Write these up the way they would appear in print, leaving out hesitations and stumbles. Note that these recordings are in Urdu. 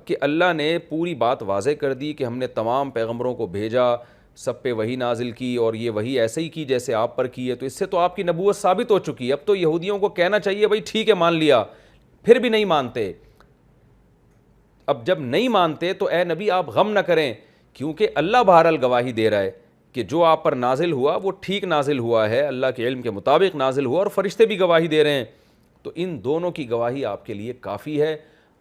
کہ اللہ نے پوری بات واضح کر دی کہ ہم نے تمام پیغمبروں کو بھیجا، سب پہ وہی نازل کی، اور یہ وہی ایسے ہی کی جیسے آپ پر کی ہے، تو اس سے تو آپ کی نبوت ثابت ہو چکی ہے۔ اب تو یہودیوں کو کہنا چاہیے بھائی ٹھیک ہے مان لیا، پھر بھی نہیں مانتے۔ اب جب نہیں مانتے تو اے نبی آپ غم نہ کریں، کیونکہ اللہ بہرحال گواہی دے رہا ہے کہ جو آپ پر نازل ہوا وہ ٹھیک نازل ہوا ہے، اللہ کے علم کے مطابق نازل ہوا، اور فرشتے بھی گواہی دے رہے ہیں۔ تو ان دونوں کی گواہی آپ کے لیے کافی ہے،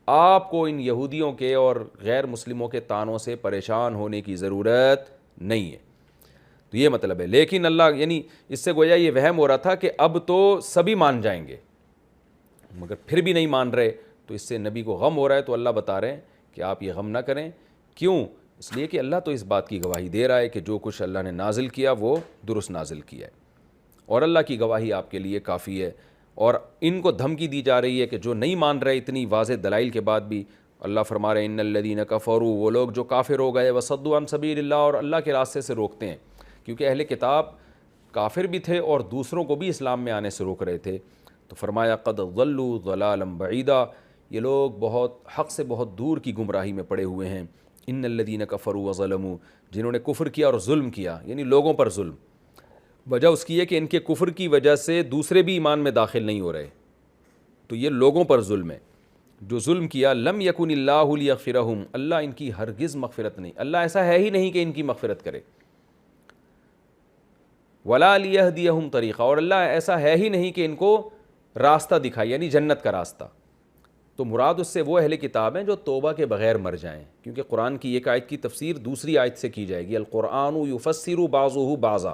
آپ کو ان یہودیوں کے اور غیر مسلموں کے طعنوں سے پریشان ہونے کی ضرورت نہیں ہے۔ تو یہ مطلب ہے، لیکن اللہ یعنی اس سے گویا یہ وہم ہو رہا تھا کہ اب تو سبھی مان جائیں گے، مگر پھر بھی نہیں مان رہے، تو اس سے نبی کو غم ہو رہا ہے۔ تو اللہ بتا رہے ہیں کہ آپ یہ غم نہ کریں، کیوں؟ اس لیے کہ اللہ تو اس بات کی گواہی دے رہا ہے کہ جو کچھ اللہ نے نازل کیا وہ درست نازل کیا ہے، اور اللہ کی گواہی آپ کے لیے کافی ہے۔ اور ان کو دھمکی دی جا رہی ہے کہ جو نہیں مان رہے اتنی واضح دلائل کے بعد بھی، اللہ فرما رہے ہیں ان الذین کفروا، وہ لوگ جو کافر ہو گئے، وصدوا عن سبیل اللہ، اور اللہ کے راستے سے روکتے ہیں، کیونکہ اہل کتاب کافر بھی تھے اور دوسروں کو بھی اسلام میں آنے سے روک رہے تھے۔ تو فرمایا قد ضلوا ضلالا بعیدا، یہ لوگ بہت حق سے بہت دور کی گمراہی میں پڑے ہوئے ہیں۔ ان الذین کفروا وظلموا، جنہوں نے کفر کیا اور ظلم کیا، یعنی لوگوں پر ظلم۔ وجہ اس کی ہے کہ ان کے کفر کی وجہ سے دوسرے بھی ایمان میں داخل نہیں ہو رہے، تو یہ لوگوں پر ظلم ہے۔ جو ظلم کیا، لم یکن اللہ لیغفرہم، اللہ ان کی ہرگز مغفرت نہیں، اللہ ایسا ہے ہی نہیں کہ ان کی مغفرت کرے، ولا لیہدیہم طریقہ، اور اللہ ایسا ہے ہی نہیں کہ ان کو راستہ دکھائے، یعنی جنت کا راستہ۔ تو مراد اس سے وہ اہل کتاب ہیں جو توبہ کے بغیر مر جائیں، کیونکہ قرآن کی ایک آیت کی تفسیر دوسری آیت سے کی جائے گی، القرآن یفسر بعضہ بعضا۔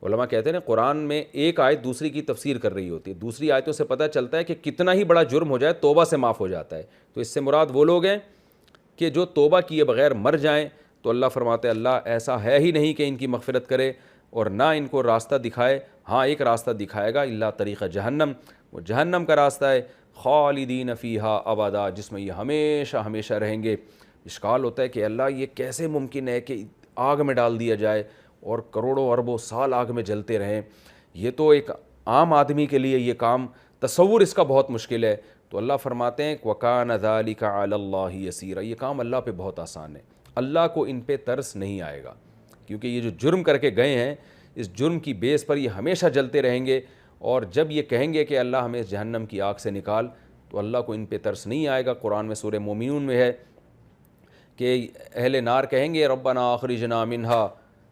علماء کہتے ہیں قرآن میں ایک آیت دوسری کی تفسیر کر رہی ہوتی ہے، دوسری آیتوں سے پتہ چلتا ہے کہ کتنا ہی بڑا جرم ہو جائے توبہ سے معاف ہو جاتا ہے۔ تو اس سے مراد وہ لوگ ہیں کہ جو توبہ کیے بغیر مر جائیں، تو اللہ فرماتے ہیں اللہ ایسا ہے ہی نہیں کہ ان کی مغفرت کرے اور نہ ان کو راستہ دکھائے۔ ہاں ایک راستہ دکھائے گا، الا طریقہ جہنم، وہ جہنم کا راستہ ہے، خالدین فیہا ابدا، جس میں یہ ہمیشہ ہمیشہ رہیں گے۔ اشکال ہوتا ہے کہ اللہ یہ کیسے ممکن ہے کہ آگ میں ڈال دیا جائے اور کروڑوں اربوں سال آگ میں جلتے رہیں؟ یہ تو ایک عام آدمی کے لیے یہ کام تصور اس کا بہت مشکل ہے۔ تو اللہ فرماتے ہیں وَكَانَ ذَلِكَ عَلَى اللَّهِ يَسِيرًا، یہ کام اللہ پہ بہت آسان ہے، اللہ کو ان پہ ترس نہیں آئے گا، کیونکہ یہ جو جرم کر کے گئے ہیں اس جرم کی بیس پر یہ ہمیشہ جلتے رہیں گے، اور جب یہ کہیں گے کہ اللہ ہمیں اس جہنم کی آگ سے نکال، تو اللہ کو ان پہ ترس نہیں آئے گا۔ قرآن میں سورہ مومنون میں ہے کہ اہل نار کہیں گے ربنا اخرجنا منہا،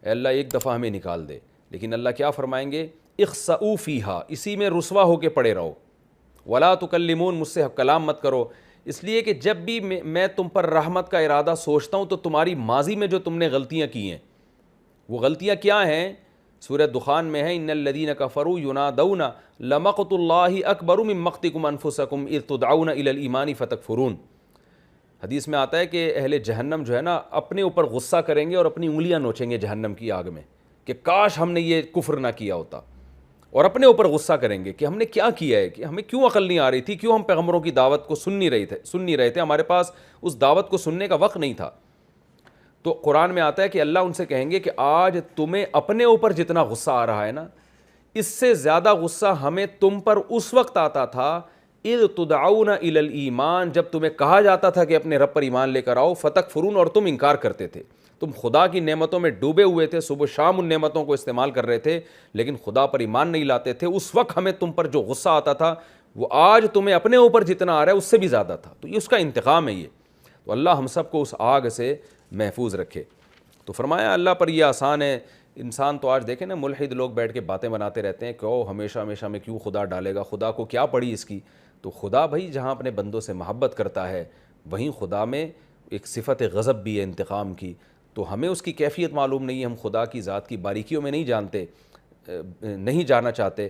اے اللہ ایک دفعہ ہمیں نکال دے، لیکن اللہ کیا فرمائیں گے اخسؤوا فیہا، اسی میں رسوا ہو کے پڑے رہو، ولا تکلمون، مجھ سے کلام مت کرو، اس لیے کہ جب بھی میں تم پر رحمت کا ارادہ سوچتا ہوں تو تمہاری ماضی میں جو تم نے غلطیاں کی ہیں، وہ غلطیاں کیا ہیں؟ سورہ دخان میں ہے ان الذین کفروا ینادون لمقت اللہ اکبر من مقتکم انفسکم اذ تدعون الی الایمان فتکفرون۔ حدیث میں آتا ہے کہ اہل جہنم جو ہے نا اپنے اوپر غصہ کریں گے اور اپنی انگلیاں نوچیں گے جہنم کی آگ میں کہ کاش ہم نے یہ کفر نہ کیا ہوتا، اور اپنے اوپر غصہ کریں گے کہ ہم نے کیا کیا ہے، کہ ہمیں کیوں عقل نہیں آ رہی تھی، کیوں ہم پیغمبروں کی دعوت کو سن نہیں رہے تھے، ہمارے پاس اس دعوت کو سننے کا وقت نہیں تھا۔ تو قرآن میں آتا ہے کہ اللہ ان سے کہیں گے کہ آج تمہیں اپنے اوپر جتنا غصہ آ رہا ہے نا، اس سے زیادہ غصہ ہمیں تم پر اس وقت آتا تھا اذ تدعون الی الایمان، جب تمہیں کہا جاتا تھا کہ اپنے رب پر ایمان لے کر آؤ، فتکفرون، اور تم انکار کرتے تھے، تم خدا کی نعمتوں میں ڈوبے ہوئے تھے، صبح شام ان نعمتوں کو استعمال کر رہے تھے، لیکن خدا پر ایمان نہیں لاتے تھے۔ اس وقت ہمیں تم پر جو غصہ آتا تھا وہ آج تمہیں اپنے اوپر جتنا آ رہا ہے اس سے بھی زیادہ تھا۔ تو یہ اس کا انتقام ہے یہ۔ تو اللہ ہم سب کو اس آگ سے محفوظ رکھے۔ تو فرمایا اللہ پر یہ آسان ہے۔ انسان تو آج دیکھیں نا، ملحد لوگ بیٹھ کے باتیں بناتے رہتے ہیں کہ او ہمیشہ ہمیشہ میں کیوں خدا ڈالے گا، خدا کو کیا پڑی اس کی۔ تو خدا بھائی جہاں اپنے بندوں سے محبت کرتا ہے وہیں خدا میں ایک صفت غضب بھی ہے، انتقام کی۔ تو ہمیں اس کی کیفیت معلوم نہیں ہے، ہم خدا کی ذات کی باریکیوں میں نہیں جانا چاہتے،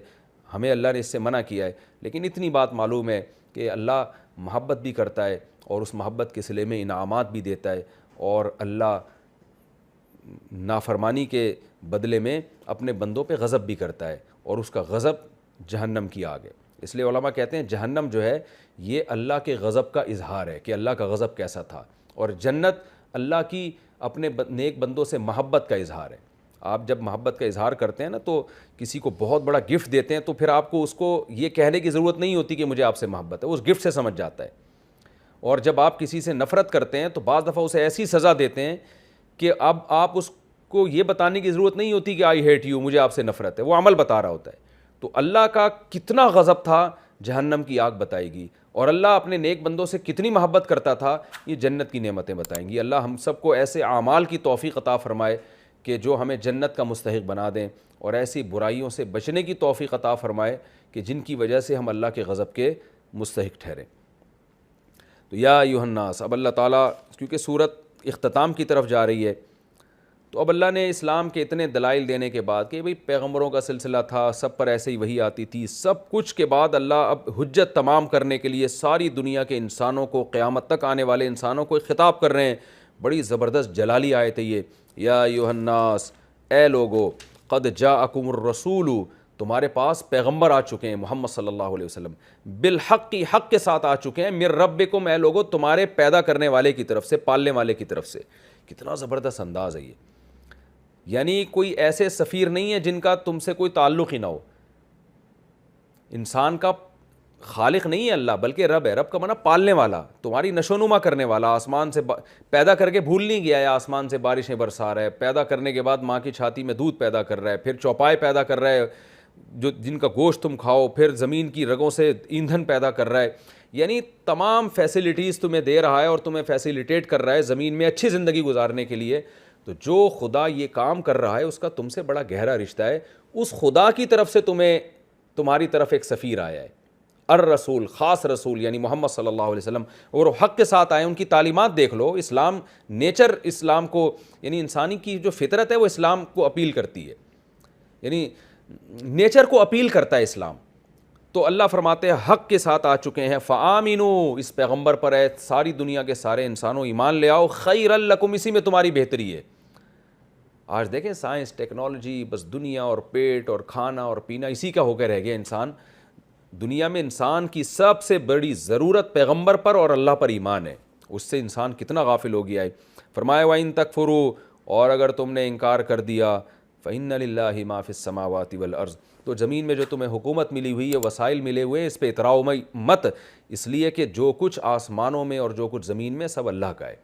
ہمیں اللہ نے اس سے منع کیا ہے، لیکن اتنی بات معلوم ہے کہ اللہ محبت بھی کرتا ہے اور اس محبت کے صلے میں انعامات بھی دیتا ہے، اور اللہ نافرمانی کے بدلے میں اپنے بندوں پہ غضب بھی کرتا ہے، اور اس کا غضب جہنم کی آگ ہے۔ اس لیے علماء کہتے ہیں جہنم جو ہے یہ اللہ کے غضب کا اظہار ہے کہ اللہ کا غضب کیسا تھا، اور جنت اللہ کی اپنے نیک بندوں سے محبت کا اظہار ہے۔ آپ جب محبت کا اظہار کرتے ہیں نا تو کسی کو بہت بڑا گفٹ دیتے ہیں تو پھر آپ کو اس کو یہ کہنے کی ضرورت نہیں ہوتی کہ مجھے آپ سے محبت ہے، اس گفٹ سے سمجھ جاتا ہے۔ اور جب آپ کسی سے نفرت کرتے ہیں تو بعض دفعہ اسے ایسی سزا دیتے ہیں کہ اب آپ اس کو یہ بتانے کی ضرورت نہیں ہوتی کہ آئی ہیٹ یو، مجھے آپ سے نفرت ہے، وہ عمل بتا رہا ہوتا ہے. تو اللہ کا کتنا غضب تھا، جہنم کی آگ بتائے گی، اور اللہ اپنے نیک بندوں سے کتنی محبت کرتا تھا، یہ جنت کی نعمتیں بتائیں گی. اللہ ہم سب کو ایسے اعمال کی توفیق عطا فرمائے کہ جو ہمیں جنت کا مستحق بنا دیں، اور ایسی برائیوں سے بچنے کی توفیق عطا فرمائے کہ جن کی وجہ سے ہم اللہ کے غضب کے مستحق ٹھہریں. تو یا ایھا الناس، اب اللہ تعالیٰ کیونکہ صورت اختتام کی طرف جا رہی ہے، تو اب اللہ نے اسلام کے اتنے دلائل دینے کے بعد کہ بھئی پیغمبروں کا سلسلہ تھا، سب پر ایسے ہی وحی آتی تھی، سب کچھ کے بعد اللہ اب حجت تمام کرنے کے لیے ساری دنیا کے انسانوں کو، قیامت تک آنے والے انسانوں کو خطاب کر رہے ہیں. بڑی زبردست جلالی آیت ہے یہ. یا ایھا الناس، اے لوگو، قد جاءکم الرسول، تمہارے پاس پیغمبر آ چکے ہیں محمد صلی اللہ علیہ وسلم، بالحق، حق کے ساتھ آ چکے ہیں، من ربکم، اے لوگو تمہارے پیدا کرنے والے کی طرف سے، پالنے والے کی طرف سے. کتنا زبردست انداز ہے یہ. یعنی کوئی ایسے سفیر نہیں ہے جن کا تم سے کوئی تعلق ہی نہ ہو. انسان کا خالق نہیں ہے اللہ، بلکہ رب ہے. رب کا معنی پالنے والا، تمہاری نشو نما کرنے والا. آسمان سے پیدا کر کے بھول نہیں گیا ہے، آسمان سے بارشیں برسا رہا ہے، پیدا کرنے کے بعد ماں کی چھاتی میں دودھ پیدا کر رہا ہے، پھر چوپائے پیدا کر رہا ہے جو جن کا گوشت تم کھاؤ، پھر زمین کی رگوں سے ایندھن پیدا کر رہا ہے. یعنی تمام فیسلٹیز تمہیں دے رہا ہے اور تمہیں فیسیلیٹیٹ کر رہا ہے زمین میں اچھی زندگی گزارنے کے لیے. تو جو خدا یہ کام کر رہا ہے اس کا تم سے بڑا گہرا رشتہ ہے. اس خدا کی طرف سے تمہاری طرف ایک سفیر آیا ہے، الرسول، خاص رسول، یعنی محمد صلی اللہ علیہ وسلم، اور وہ حق کے ساتھ آئے. ان کی تعلیمات دیکھ لو. اسلام نیچر، اسلام کو یعنی انسانی کی جو فطرت ہے وہ اسلام کو اپیل کرتی ہے، یعنی نیچر کو اپیل کرتا ہے اسلام. تو اللہ فرماتے ہیں حق کے ساتھ آ چکے ہیں. فآمنو، اس پیغمبر پر ہے ساری دنیا کے سارے انسانوں ایمان لے آؤ. خیر لکم، اسی میں تمہاری بہتری ہے. آج دیکھیں سائنس، ٹیکنالوجی، بس دنیا اور پیٹ اور کھانا اور پینا اسی کا ہو کے رہ گیا انسان. دنیا میں انسان کی سب سے بڑی ضرورت پیغمبر پر اور اللہ پر ایمان ہے. اس سے انسان کتنا غافل ہو گیا ہے. فرمایا وَإِن تَكْفُرُوا، اور اگر تم نے انکار کر دیا، فَإِنَّ لِلَّهِ مَا فِي السَّمَاوَاتِ وَالْأَرْضِ، تو زمین میں جو تمہیں حکومت ملی ہوئی ہے، وسائل ملے ہوئے ہیں، اس پہ اتراؤ مت، اس لیے کہ جو کچھ آسمانوں میں اور جو کچھ زمین میں سب اللہ کا ہے.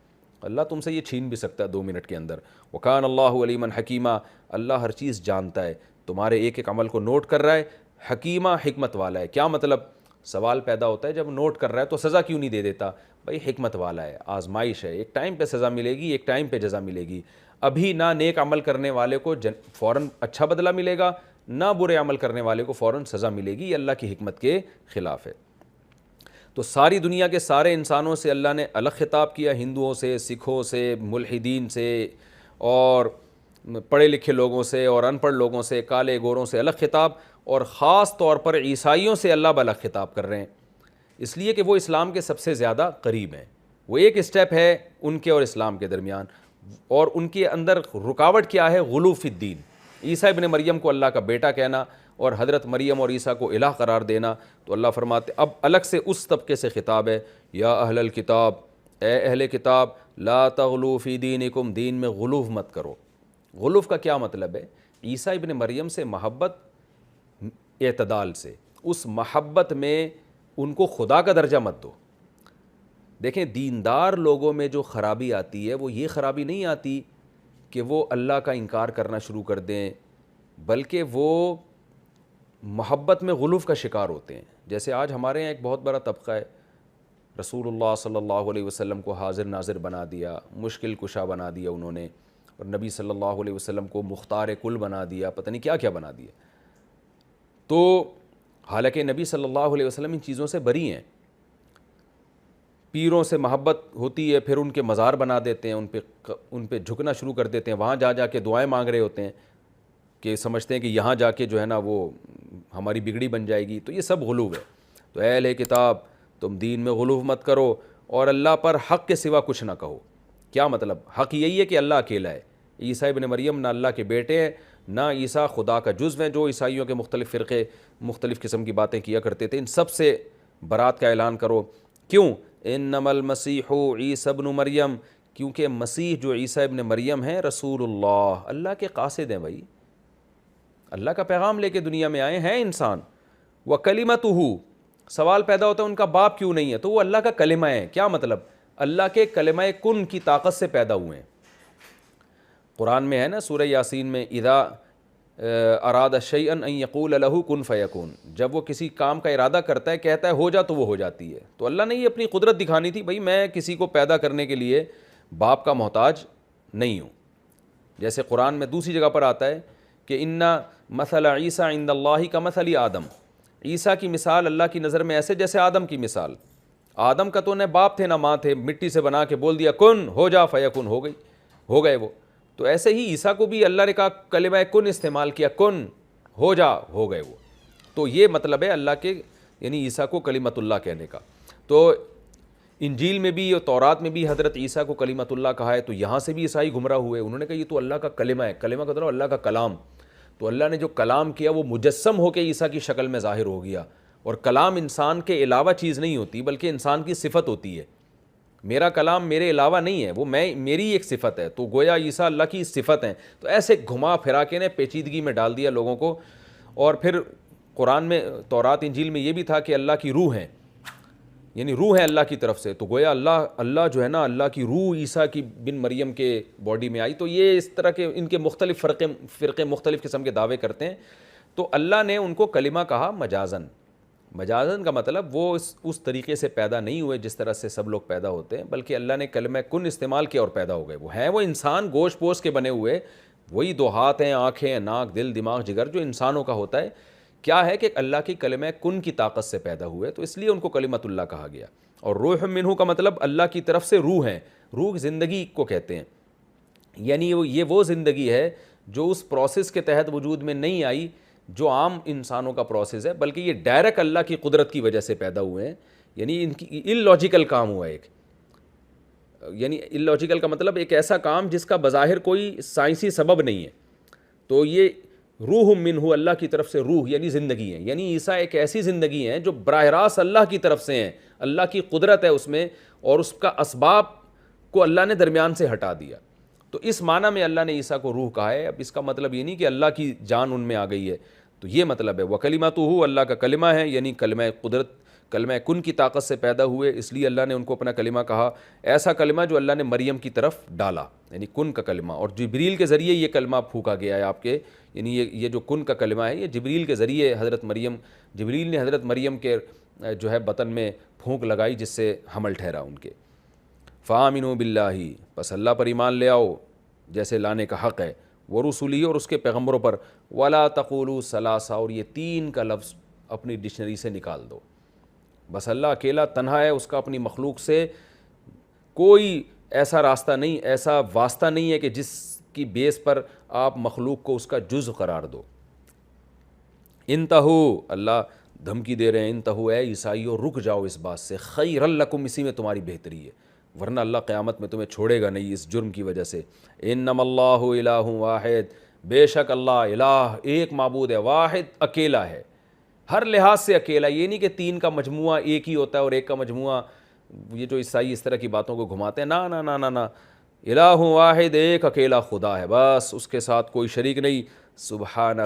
اللہ تم سے یہ چھین بھی سکتا ہے 2 منٹ کے اندر. وَكَانَ اللَّهُ عَلِيمًا حَكِيمًا، اللہ ہر چیز جانتا ہے، تمہارے ایک ایک عمل کو نوٹ کر رہا ہے. حکیمہ، حکمت والا ہے. کیا مطلب؟ سوال پیدا ہوتا ہے جب نوٹ کر رہا ہے تو سزا کیوں نہیں دے دیتا؟ بھائی حکمت والا ہے، آزمائش ہے، ایک ٹائم پہ سزا ملے گی، ایک ٹائم پہ جزا ملے گی. ابھی نہ نیک عمل کرنے والے کو فوراً اچھا بدلہ ملے گا، نہ برے عمل کرنے والے کو فوراً سزا ملے گی. یہ اللہ کی حکمت کے خلاف ہے. تو ساری دنیا کے سارے انسانوں سے اللہ نے الگ خطاب کیا، ہندوؤں سے، سکھوں سے، ملحدین سے، اور پڑھے لکھے لوگوں سے اور ان پڑھ لوگوں سے، کالے گوروں سے الگ خطاب، اور خاص طور پر عیسائیوں سے اللہ الگ خطاب کر رہے ہیں، اس لیے کہ وہ اسلام کے سب سے زیادہ قریب ہیں. وہ ایک اسٹیپ ہے ان کے اور اسلام کے درمیان، اور ان کے اندر رکاوٹ کیا ہے؟ غلو فی الدین. عیسیٰ ابن مریم کو اللہ کا بیٹا کہنا اور حضرت مریم اور عیسیٰ کو الہ قرار دینا. تو اللہ فرماتے اب الگ سے اس طبقے سے خطاب ہے، یا اہل الکتاب، اے اہل کتاب، لا تغلو فی دینکم، دین میں غلو مت کرو. غلو کا کیا مطلب ہے؟ عیسیٰ ابن مریم سے محبت اعتدال سے، اس محبت میں ان کو خدا کا درجہ مت دو. دیکھیں دیندار لوگوں میں جو خرابی آتی ہے وہ یہ خرابی نہیں آتی کہ وہ اللہ کا انکار کرنا شروع کر دیں، بلکہ وہ محبت میں غلو کا شکار ہوتے ہیں. جیسے آج ہمارے یہاں ایک بہت بڑا طبقہ ہے، رسول اللہ صلی اللہ علیہ وسلم کو حاضر ناظر بنا دیا، مشکل کشا بنا دیا انہوں نے، اور نبی صلی اللہ علیہ وسلم کو مختار کل بنا دیا، پتہ نہیں کیا کیا بنا دیا. تو حالانکہ نبی صلی اللہ علیہ وسلم ان چیزوں سے بری ہیں. پیروں سے محبت ہوتی ہے، پھر ان کے مزار بنا دیتے ہیں، ان پہ جھکنا شروع کر دیتے ہیں، وہاں جا کے دعائیں مانگ رہے ہوتے ہیں کہ سمجھتے ہیں کہ یہاں جا کے جو ہے نا وہ ہماری بگڑی بن جائے گی. تو یہ سب غلو ہے. تو اے اہل کتاب، تم دین میں غلو مت کرو اور اللہ پر حق کے سوا کچھ نہ کہو. کیا مطلب؟ حق یہی ہے کہ اللہ اکیلا ہے. عیسیٰ ابن مریم نہ اللہ کے بیٹے ہیں، نہ عیسیٰ خدا کا جزو ہیں جو عیسائیوں کے مختلف فرقے مختلف قسم کی باتیں کیا کرتے تھے. ان سب سے برات کا اعلان کرو. کیوں؟ انما المسیح عیسی ابن مریم، کیونکہ مسیح جو عیسیٰ ابن مریم ہیں رسول اللہ، اللہ کے قاصد ہیں. بھائی اللہ کا پیغام لے کے دنیا میں آئے ہیں انسان. وکلمتہ، سوال پیدا ہوتا ہے ان کا باپ کیوں نہیں ہے، تو وہ اللہ کا کلمہ ہے. کیا مطلب؟ اللہ کے کلمہ کن کی طاقت سے پیدا ہوئے ہیں. قرآن میں ہے نا سورہ یاسین میں، اذا اراد شیئا ان یقول له کن فیکون، جب وہ کسی کام کا ارادہ کرتا ہے کہتا ہے ہو جا تو وہ ہو جاتی ہے. تو اللہ نے یہ اپنی قدرت دکھانی تھی، بھائی میں کسی کو پیدا کرنے کے لیے باپ کا محتاج نہیں ہوں. جیسے قرآن میں دوسری جگہ پر آتا ہے کہ ان مثل عیسیٰ عند اللہ کمثل آدم، عیسیٰ کی مثال اللہ کی نظر میں ایسے جیسے آدم کی مثال. آدم کا تو نہ باپ تھے نہ ماں تھے، مٹی سے بنا کے بول دیا کن ہو جا فیکون، ہو گئے وہ. تو ایسے ہی عیسیٰ کو بھی اللہ نے کہا کلمہ کن استعمال کیا، کن ہو جا، ہو گئے وہ. تو یہ مطلب ہے اللہ کے یعنی عیسیٰ کو کلمۃ اللہ کہنے کا. تو انجیل میں بھی اور تورات میں بھی حضرت عیسیٰ کو کلمۃ اللہ کہا ہے. تو یہاں سے بھی عیسائی گمراہ ہوئے، انہوں نے کہا یہ تو اللہ کا کلمہ ہے. کلمہ کا مطلب اللہ کا کلام. تو اللہ نے جو کلام کیا وہ مجسم ہو کے عیسیٰ کی شکل میں ظاہر ہو گیا. اور کلام انسان کے علاوہ چیز نہیں ہوتی بلکہ انسان کی صفت ہوتی ہے. میرا کلام میرے علاوہ نہیں ہے، وہ میری ایک صفت ہے. تو گویا عیسیٰ اللہ کی صفت ہیں. تو ایسے گھما پھرا کے نے پیچیدگی میں ڈال دیا لوگوں کو. اور پھر قرآن میں تورات انجیل میں یہ بھی تھا کہ اللہ کی روح ہے، یعنی روح ہے اللہ کی طرف سے. تو گویا اللہ جو ہے نا اللہ کی روح عیسیٰ کی بن مریم کے باڈی میں آئی. تو یہ اس طرح کے ان کے مختلف فرقے مختلف قسم کے دعوے کرتے ہیں. تو اللہ نے ان کو کلمہ کہا مجازن. مجازن کا مطلب وہ اس طریقے سے پیدا نہیں ہوئے جس طرح سے سب لوگ پیدا ہوتے ہیں، بلکہ اللہ نے کلمہ کن استعمال کیا اور پیدا ہو گئے. وہ ہیں وہ انسان گوشت پوشت کے بنے ہوئے، وہی دو ہاتھ ہیں، آنکھیں ہیں، ناک، دل، دماغ، جگر جو انسانوں کا ہوتا ہے. کیا ہے کہ اللہ کی کلمہ کن کی طاقت سے پیدا ہوئے، تو اس لیے ان کو کلمۃ اللہ کہا گیا. اور روح منہ کا مطلب اللہ کی طرف سے روح ہیں. روح زندگی کو کہتے ہیں، یعنی یہ وہ زندگی ہے جو اس پروسیس کے تحت وجود میں نہیں آئی جو عام انسانوں کا پروسیس ہے، بلکہ یہ ڈائریکٹ اللہ کی قدرت کی وجہ سے پیدا ہوئے ہیں. یعنی ان کی اللاجیکل کام ہوا ایک، یعنی اللاجیکل کا مطلب ایک ایسا کام جس کا بظاہر کوئی سائنسی سبب نہیں ہے. تو یہ روح منہ اللہ کی طرف سے روح یعنی زندگی ہے. یعنی عیسیٰ ایک ایسی زندگی ہیں جو براہ راست اللہ کی طرف سے ہیں، اللہ کی قدرت ہے اس میں، اور اس کا اسباب کو اللہ نے درمیان سے ہٹا دیا. تو اس معنی میں اللہ نے عیسیٰ کو روح کہا ہے. اب اس کا مطلب یہ نہیں کہ اللہ کی جان ان میں آ گئی ہے، تو یہ مطلب ہے وَكَلِمَتُهُ اللہ کا کلمہ ہے، یعنی کلمہ قدرت، کلمہ کن کی طاقت سے پیدا ہوئے. اس لیے اللہ نے ان کو اپنا کلمہ کہا، ایسا کلمہ جو اللہ نے مریم کی طرف ڈالا، یعنی کن کا کلمہ. اور جبریل کے ذریعے یہ کلمہ پھونکا گیا ہے آپ کے، یعنی یہ جو کن کا کلمہ ہے یہ جبریل کے ذریعے جبریل نے حضرت مریم کے جو ہے بطن میں پھونک لگائی جس سے حمل ٹھہرا ان کے. فَآمِنُوا بِاللَّهِ پس اللہ پر ایمان لے آؤ جیسے لانے کا حق ہے، وَرُسُلِهِ اور اس کے پیغمبروں پر، وَلَا تَقُولُوا ثَلَاثَةٌ اور یہ تین کا لفظ اپنی ڈکشنری سے نکال دو. بس اللہ اکیلا تنہا ہے، اس کا اپنی مخلوق سے کوئی ایسا راستہ نہیں، ایسا واسطہ نہیں ہے کہ جس کی بیس پر آپ مخلوق کو اس کا جزء قرار دو. انتہو اللہ دھمکی دے رہے ہیں، انتہو اے عیسائیو رک جاؤ اس بات سے، خیر لکم اسی میں تمہاری بہتری ہے، ورنہ اللہ قیامت میں تمہیں چھوڑے گا نہیں اس جرم کی وجہ سے. انما اللہ الہ واحد بے شک اللہ الہ ایک معبود ہے، واحد اکیلا ہے، ہر لحاظ سے اکیلا. یہ نہیں کہ تین کا مجموعہ ایک ہی ہوتا ہے اور ایک کا مجموعہ، یہ جو عیسائی اس طرح کی باتوں کو گھماتے ہیں، نا نا نا نا نا، الہ واحد ایک اکیلا خدا ہے بس، اس کے ساتھ کوئی شریک نہیں. سبحانہ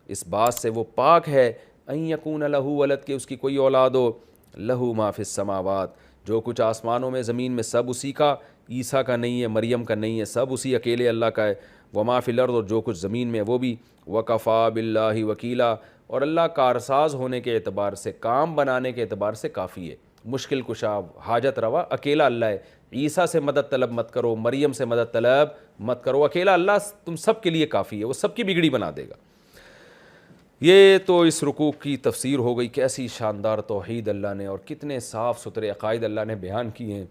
اس بات سے وہ پاک ہے، ان یکون لہ ولد کہ اس کی کوئی اولاد ہو، لہ ما فی السماوات جو کچھ آسمانوں میں زمین میں سب اسی کا، عیسیٰ کا نہیں ہے، مریم کا نہیں ہے، سب اسی اکیلے اللہ کا ہے. وما فی الارض اور جو کچھ زمین میں وہ بھی، وکفا باللہ وکیلا اور اللہ کارساز ہونے کے اعتبار سے، کام بنانے کے اعتبار سے کافی ہے، مشکل کشا، حاجت روا اکیلا اللہ ہے. عیسیٰ سے مدد طلب مت کرو، مریم سے مدد طلب مت کرو، اکیلا اللہ تم سب کے لیے کافی ہے، وہ سب کی بگڑی بنا دے گا. یہ تو اس رکوع کی تفسیر ہو گئی. کیسی شاندار توحید اللہ نے اور کتنے صاف ستھرے عقائد اللہ نے بیان کیے ہیں.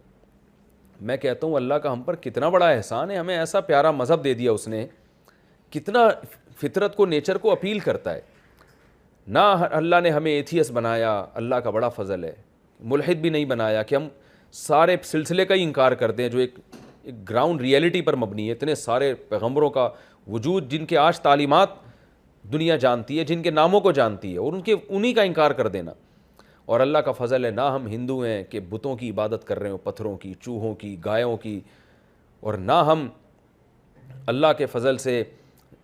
میں کہتا ہوں اللہ کا ہم پر کتنا بڑا احسان ہے، ہمیں ایسا پیارا مذہب دے دیا اس نے، کتنا فطرت کو، نیچر کو اپیل کرتا ہے. نہ اللہ نے ہمیں ایتھیس بنایا، اللہ کا بڑا فضل ہے، ملحد بھی نہیں بنایا کہ ہم سارے سلسلے کا ہی انکار کرتے ہیں جو ایک گراؤنڈ ریئلٹی پر مبنی ہے. اتنے سارے پیغمبروں کا وجود جن کے آج تعلیمات دنیا جانتی ہے، جن کے ناموں کو جانتی ہے، اور انہی کا انکار کر دینا. اور اللہ کا فضل ہے نہ ہم ہندو ہیں کہ بتوں کی عبادت کر رہے ہوں، پتھروں کی، چوہوں کی، گایوں کی، اور نہ ہم اللہ کے فضل سے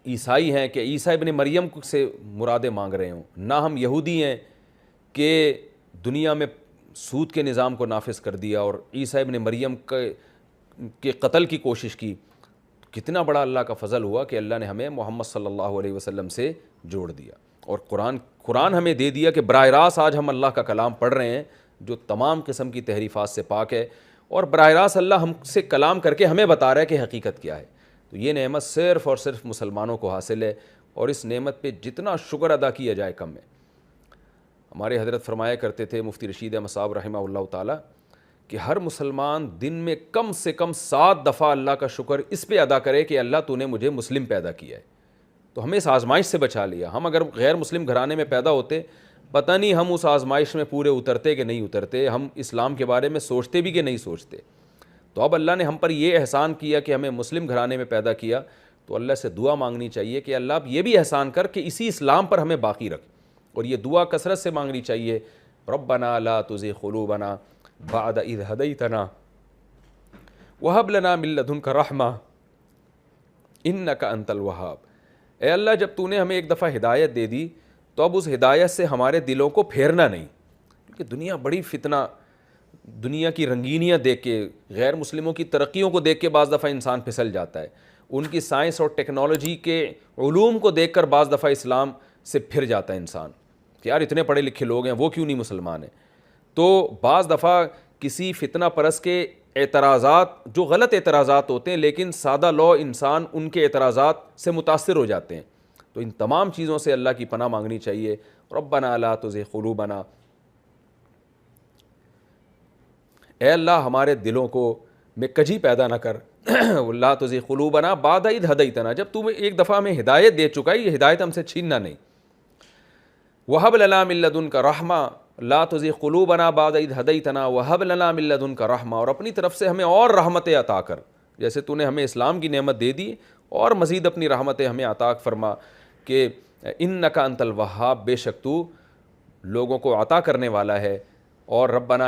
عیسائی ہیں کہ عیسیٰ ابن مریم سے مرادیں مانگ رہے ہوں، نہ ہم یہودی ہیں کہ دنیا میں سود کے نظام کو نافذ کر دیا اور عیسیٰ ابن مریم کے قتل کی کوشش کی، کتنا بڑا اللہ کا فضل ہوا کہ اللہ نے ہمیں محمد صلی اللہ علیہ وسلم سے جوڑ دیا، اور قرآن ہمیں دے دیا کہ براہ راست آج ہم اللہ کا کلام پڑھ رہے ہیں جو تمام قسم کی تحریفات سے پاک ہے، اور براہ راست اللہ ہم سے کلام کر کے ہمیں بتا رہا ہے کہ حقیقت کیا ہے۔ تو یہ نعمت صرف اور صرف مسلمانوں کو حاصل ہے، اور اس نعمت پہ جتنا شکر ادا کیا جائے کم ہے۔ ہمارے حضرت فرمایا کرتے تھے مفتی رشید احمد صاحب رحمہ اللہ تعالیٰ کہ ہر مسلمان دن میں کم سے کم 7 دفعہ اللہ کا شکر اس پہ ادا کرے کہ اللہ تو نے مجھے مسلم پیدا کیا ہے، تو ہمیں اس آزمائش سے بچا لیا۔ ہم اگر غیر مسلم گھرانے میں پیدا ہوتے، پتہ نہیں ہم اس آزمائش میں پورے اترتے کہ نہیں اترتے، ہم اسلام کے بارے میں سوچتے بھی کہ نہیں سوچتے۔ تو اب اللہ نے ہم پر یہ احسان کیا کہ ہمیں مسلم گھرانے میں پیدا کیا، تو اللہ سے دعا مانگنی چاہیے کہ اللہ اب یہ بھی احسان کر کہ اسی اسلام پر ہمیں باقی رکھ، اور یہ دعا کثرت سے مانگنی چاہیے، ربنا لا تزغ قلوبنا بعد اذ ہدیتنا وہب لنا من لدنک رحمہ انک انت الوہاب۔ اے اللہ جب تو نے ہمیں ایک دفعہ ہدایت دے دی تو اب اس ہدایت سے ہمارے دلوں کو پھیرنا نہیں، کیونکہ دنیا بڑی فتنہ، دنیا کی رنگینیاں دیکھ کے، غیر مسلموں کی ترقیوں کو دیکھ کے بعض دفعہ انسان پھسل جاتا ہے، ان کی سائنس اور ٹیکنالوجی کے علوم کو دیکھ کر بعض دفعہ اسلام سے پھر جاتا ہے انسان کہ یار اتنے پڑھے لکھے لوگ ہیں وہ کیوں نہیں مسلمان ہیں۔ تو بعض دفعہ کسی فتنہ پرست کے اعتراضات جو غلط اعتراضات ہوتے ہیں، لیکن سادہ لو انسان ان کے اعتراضات سے متاثر ہو جاتے ہیں، تو ان تمام چیزوں سے اللہ کی پناہ مانگنی چاہیے۔ ربنا لا تزغ قلوبنا، اے اللہ ہمارے دلوں کو میں کجی پیدا نہ کر، لا تزغ قلوبنا بعد اذ ہدیتنا، جب تو ایک دفعہ ہمیں ہدایت دے چکا ہے، یہ ہدایت ہم سے چھیننا نہیں۔ وہب لنا من لدنک رحمہ، لا تزغ قلوبنا بعد اذ ہدیتنا وہب لنا من لدنک رحمہ، اور اپنی طرف سے ہمیں اور رحمتیں عطا کر، جیسے تو نے ہمیں اسلام کی نعمت دے دی اور مزید اپنی رحمتیں ہمیں عطا فرما کہ انک انت الوہاب، بے شک تو لوگوں کو عطا کرنے والا ہے، اور ربنا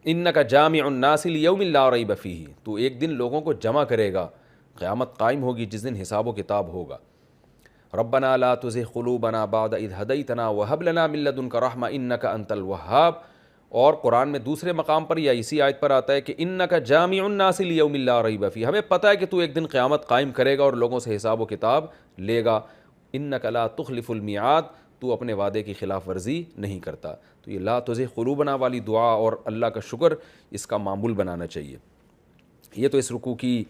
انک جامع الناس لیوم لا ریب فیہ، تو ایک دن لوگوں کو جمع کرے گا، قیامت قائم ہوگی جس دن حساب و کتاب ہوگا۔ ربنا لا تزغ قلوبنا بعد اذ ہدیتنا وہب لنا من لدنک رحمہ انک انت الوہاب، اور قرآن میں دوسرے مقام پر یا اسی آیت پر آتا ہے کہ انک جامع الناس لیوم لا ریب فیہ، ہمیں پتہ ہے کہ تو ایک دن قیامت قائم کرے گا اور لوگوں سے حساب و کتاب لے گا۔ انک لا تخلف المیعاد، تو اپنے وعدے کی خلاف ورزی نہیں کرتا۔ تو یہ لا تزغ قلوبنا والی دعا اور اللہ کا شکر اس کا معمول بنانا چاہیے۔ یہ تو اس رکوع کی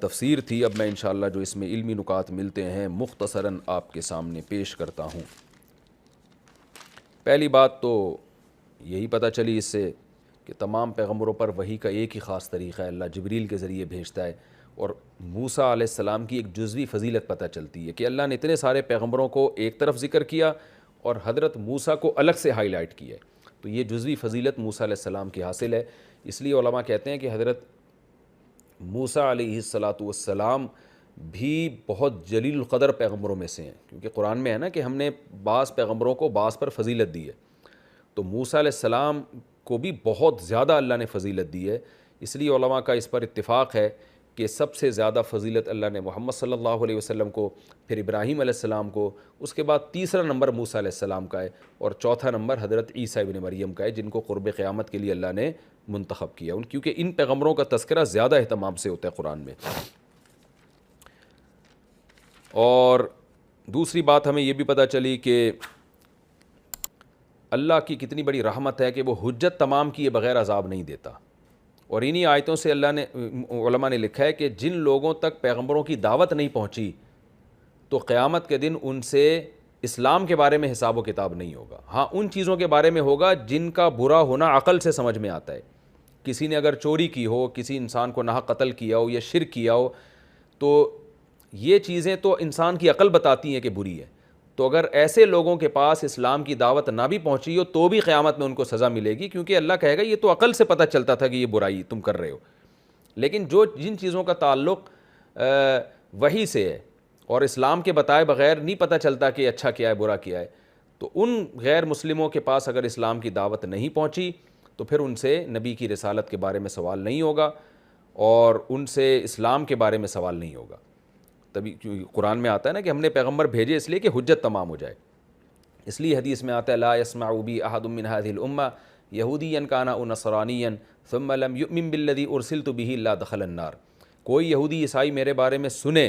تفسیر تھی۔ اب میں انشاءاللہ جو اس میں علمی نکات ملتے ہیں مختصراً آپ کے سامنے پیش کرتا ہوں۔ پہلی بات تو یہی پتہ چلی اس سے کہ تمام پیغمبروں پر وحی کا ایک ہی خاص طریقہ ہے، اللہ جبریل کے ذریعے بھیجتا ہے، اور موسیٰ علیہ السلام کی ایک جزوی فضیلت پتہ چلتی ہے کہ اللہ نے اتنے سارے پیغمبروں کو ایک طرف ذکر کیا اور حضرت موسیٰ کو الگ سے ہائی لائٹ کیا ہے، تو یہ جزوی فضیلت موسیٰ علیہ السلام کی حاصل ہے۔ اس لیے علماء کہتے ہیں کہ حضرت موسیٰ علیہ السلام بھی بہت جلیل القدر پیغمبروں میں سے ہیں، کیونکہ قرآن میں ہے نا کہ ہم نے بعض پیغمبروں کو بعض پر فضیلت دی ہے، تو موسیٰ علیہ السلام کو بھی بہت زیادہ اللہ نے فضیلت دی ہے۔ اس لیے علماء کا اس پر اتفاق ہے کہ سب سے زیادہ فضیلت اللہ نے محمد صلی اللہ علیہ وسلم کو، پھر ابراہیم علیہ السلام کو، اس کے بعد تیسرا نمبر موسیٰ علیہ السلام کا ہے، اور چوتھا نمبر حضرت عیسیٰ ابن مریم کا ہے، جن کو قرب قیامت کے لیے اللہ نے منتخب کیا، کیونکہ ان پیغمبروں کا تذکرہ زیادہ اہتمام سے ہوتا ہے قرآن میں۔ اور دوسری بات ہمیں یہ بھی پتہ چلی کہ اللہ کی کتنی بڑی رحمت ہے کہ وہ حجت تمام کیے بغیر عذاب نہیں دیتا، اور انہی آیتوں سے اللہ نے، علماء نے لکھا ہے کہ جن لوگوں تک پیغمبروں کی دعوت نہیں پہنچی تو قیامت کے دن ان سے اسلام کے بارے میں حساب و کتاب نہیں ہوگا، ہاں ان چیزوں کے بارے میں ہوگا جن کا برا ہونا عقل سے سمجھ میں آتا ہے۔ کسی نے اگر چوری کی ہو، کسی انسان کو ناحق قتل کیا ہو یا شرک کیا ہو، تو یہ چیزیں تو انسان کی عقل بتاتی ہیں کہ بری ہے، تو اگر ایسے لوگوں کے پاس اسلام کی دعوت نہ بھی پہنچی ہو تو بھی قیامت میں ان کو سزا ملے گی، کیونکہ اللہ کہے گا یہ تو عقل سے پتہ چلتا تھا کہ یہ برائی تم کر رہے ہو۔ لیکن جن چیزوں کا تعلق وحی سے ہے اور اسلام کے بتائے بغیر نہیں پتہ چلتا کہ اچھا کیا ہے برا کیا ہے، تو ان غیر مسلموں کے پاس اگر اسلام کی دعوت نہیں پہنچی تو پھر ان سے نبی کی رسالت کے بارے میں سوال نہیں ہوگا اور ان سے اسلام کے بارے میں سوال نہیں ہوگا۔ تبھی قرآن میں آتا ہے نا کہ ہم نے پیغمبر بھیجے اس لیے کہ حجت تمام ہو جائے۔ اس لیے حدیث میں آتا ہے لا يسمع بی احد من هذه الامہ یہودیا کان او نصرانیا ثم لم یؤمن بالذی ارسلت به الا دخل النار. کوئی یہودی عیسائی میرے بارے میں سنے،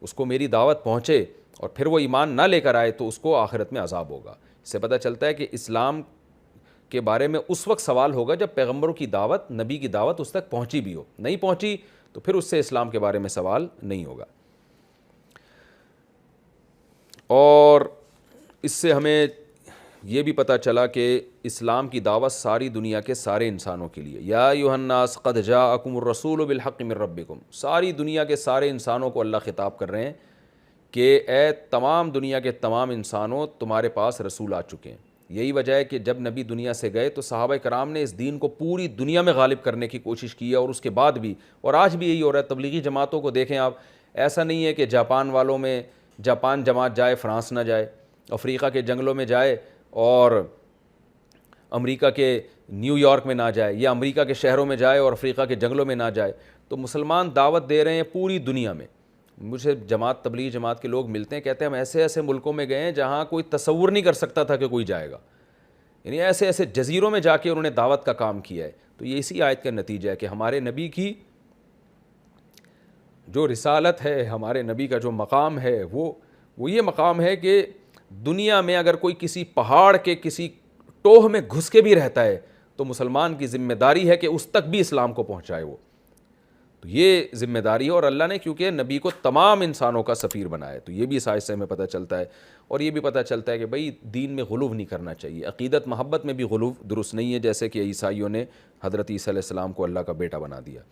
اس کو میری دعوت پہنچے اور پھر وہ ایمان نہ لے کر آئے تو اس کو آخرت میں عذاب ہوگا. اس سے پتہ چلتا ہے کہ اسلام کے بارے میں اس وقت سوال ہوگا جب پیغمبروں کی دعوت، نبی کی دعوت اس تک پہنچی بھی ہو. نہیں پہنچی تو پھر اس سے اسلام کے بارے میں سوال نہیں ہوگا. اور اس سے ہمیں یہ بھی پتہ چلا کہ اسلام کی دعوت ساری دنیا کے سارے انسانوں کے لیے. یا ایھا الناس قد جاءکم الرسول بالحق من ربکم، ساری دنیا کے سارے انسانوں کو اللہ خطاب کر رہے ہیں کہ اے تمام دنیا کے تمام انسانوں، تمہارے پاس رسول آ چکے ہیں. یہی وجہ ہے کہ جب نبی دنیا سے گئے تو صحابہ کرام نے اس دین کو پوری دنیا میں غالب کرنے کی کوشش کی ہے، اور اس کے بعد بھی، اور آج بھی یہی ہو رہا ہے. تبلیغی جماعتوں کو دیکھیں آپ، ایسا نہیں ہے کہ جاپان والوں میں جاپان جماعت جائے فرانس نہ جائے، افریقہ کے جنگلوں میں جائے اور امریکہ کے نیو یارک میں نہ جائے، یا امریکہ کے شہروں میں جائے اور افریقہ کے جنگلوں میں نہ جائے. تو مسلمان دعوت دے رہے ہیں پوری دنیا میں. مجھے تبلیغی جماعت کے لوگ ملتے ہیں، کہتے ہیں ہم ایسے ایسے ملکوں میں گئے ہیں جہاں کوئی تصور نہیں کر سکتا تھا کہ کوئی جائے گا. یعنی ایسے ایسے جزیروں میں جا کے انہوں نے دعوت کا کام کیا ہے. تو یہ اسی آیت کا نتیجہ ہے کہ ہمارے نبی کی جو رسالت ہے، ہمارے نبی کا جو مقام ہے، وہ یہ مقام ہے کہ دنیا میں اگر کوئی کسی پہاڑ کے کسی ٹوہ میں گھس کے بھی رہتا ہے تو مسلمان کی ذمہ داری ہے کہ اس تک بھی اسلام کو پہنچائے. وہ تو یہ ذمہ داری ہے، اور اللہ نے کیونکہ نبی کو تمام انسانوں کا سفیر بنایا ہے. تو یہ بھی اس آیت سے ہمیں پتہ چلتا ہے. اور یہ بھی پتہ چلتا ہے کہ بھئی دین میں غلو نہیں کرنا چاہیے، عقیدت محبت میں بھی غلو درست نہیں ہے، جیسے کہ عیسائیوں نے حضرت عیسیٰ علیہ السلام کو اللہ کا بیٹا بنا دیا.